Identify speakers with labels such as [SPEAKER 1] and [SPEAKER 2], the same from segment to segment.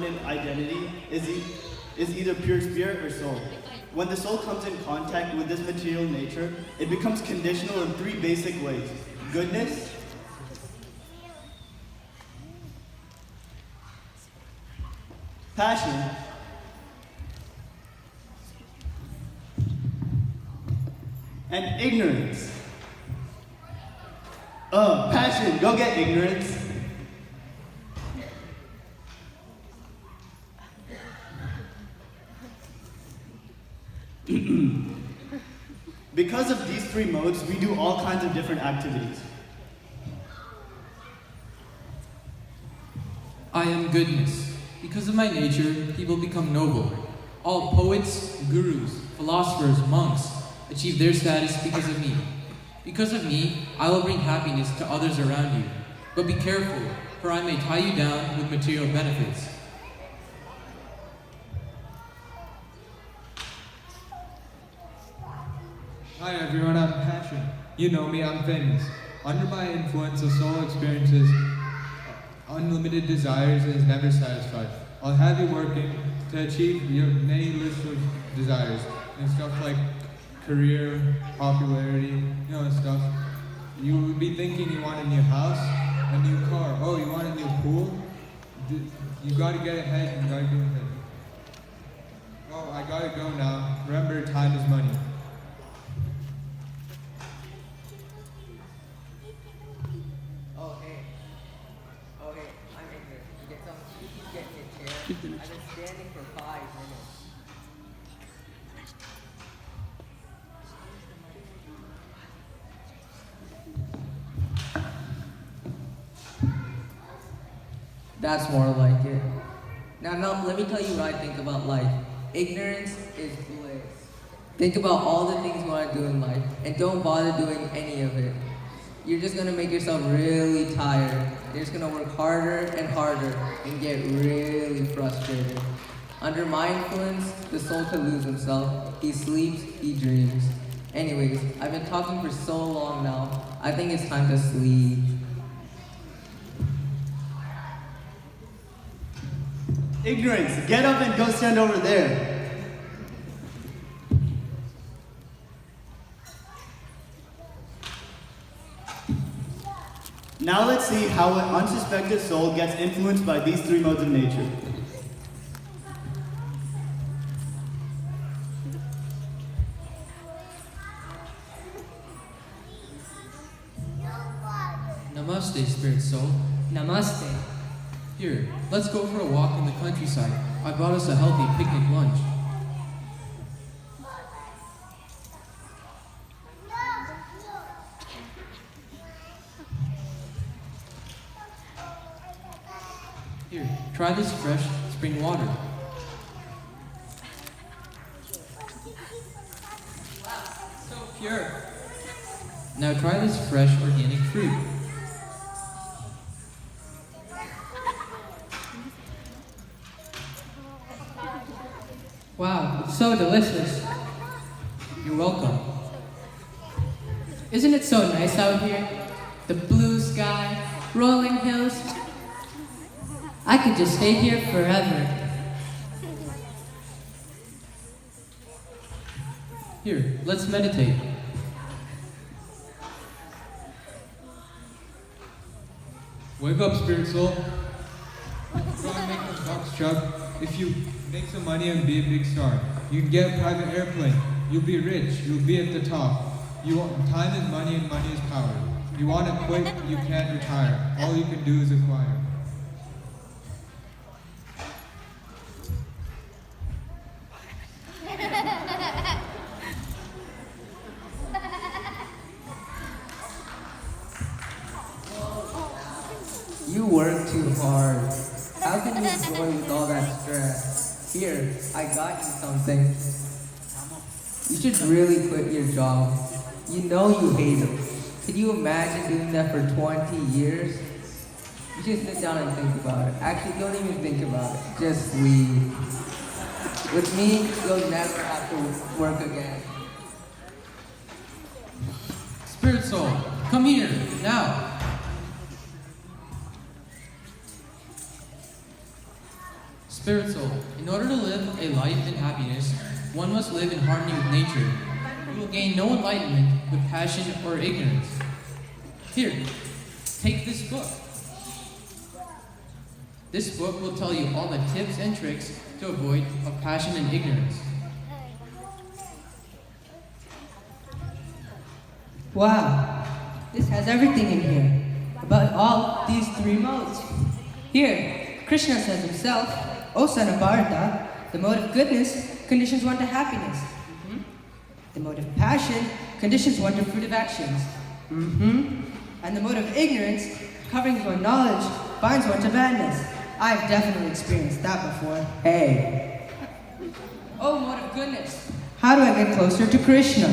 [SPEAKER 1] permanent identity is either pure spirit or soul. When the soul comes in contact with this material nature, it becomes conditional in three basic ways: goodness, passion, and ignorance. Passion, go get ignorance. Because of these three modes, we do all kinds of different activities.
[SPEAKER 2] I am goodness. Because of my nature, people become noble. All poets, gurus, philosophers, monks achieve their status because of me. Because of me, I will bring happiness to others around you. But be careful, for I may tie you down with material benefits.
[SPEAKER 3] Hi everyone, I'm Passion. You know me, I'm famous. Under my influence, the soul experiences unlimited desires and is never satisfied. I'll have you working to achieve your many list of desires and stuff like career, popularity, stuff. You would be thinking you want a new house, a new car. Oh, you want a new pool? You gotta get ahead, you gotta get ahead. Oh, I gotta go now. Remember, time is money.
[SPEAKER 4] I've been standing for 5 minutes. That's more like it. Now, let me tell you what I think about life. Ignorance is bliss. Think about all the things you want to do in life, and don't bother doing any of it. You're just gonna make yourself really tired. You're just gonna work harder and harder and get really frustrated. Under my influence, the soul could lose himself. He sleeps, he dreams. Anyways, I've been talking for so long now. I think it's time to sleep.
[SPEAKER 1] Ignorance, get up and go stand over there. Now let's see how an unsuspected soul gets influenced by these three modes of nature.
[SPEAKER 2] Namaste, spirit soul.
[SPEAKER 5] Namaste.
[SPEAKER 2] Here, let's go for a walk in the countryside. I brought us a healthy picnic lunch. Here, try this fresh spring water.
[SPEAKER 5] So pure.
[SPEAKER 2] Now try this fresh organic fruit.
[SPEAKER 5] Wow, it's so delicious.
[SPEAKER 2] You're welcome.
[SPEAKER 5] Isn't it so nice out here? The blue sky, rolling hills. I could just stay here forever.
[SPEAKER 2] Here, let's meditate.
[SPEAKER 3] Wake up, spirit soul. Go and make the bucks, Chuck. If you make some money and be a big star, you can get a private airplane. You'll be rich. You'll be at the top. Time is money and money is power. You want to quit, you can't retire. All you can do is acquire.
[SPEAKER 4] You work too hard. How can you enjoy with all that stress? Here, I got you something. You should really quit your job. You know you hate it. Could you imagine doing that for 20 years? You should sit down and think about it. Actually, don't even think about it. Just leave. With me, you'll never have to work again.
[SPEAKER 2] Spirit soul, come here, now. Spirit soul, in order to live a life in happiness, one must live in harmony with nature. You will gain no enlightenment with passion or ignorance. Here, take this book. This book will tell you all the tips and tricks to avoid of passion and ignorance.
[SPEAKER 6] Wow, this has everything in here about all these three modes. Here, Krishna says himself, O son of Bharata, the mode of goodness conditions one to happiness. The mode of passion conditions one to fruitive actions. And the mode of ignorance, covering one knowledge, binds one to madness. I've definitely experienced that before.
[SPEAKER 4] Hey,
[SPEAKER 6] Oh, mode of goodness, how do I get closer to Krishna?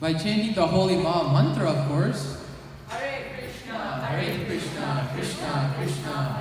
[SPEAKER 2] By chanting the holy Maha mantra, of course.
[SPEAKER 6] Hare Krishna,
[SPEAKER 2] Hare Krishna, Krishna Krishna,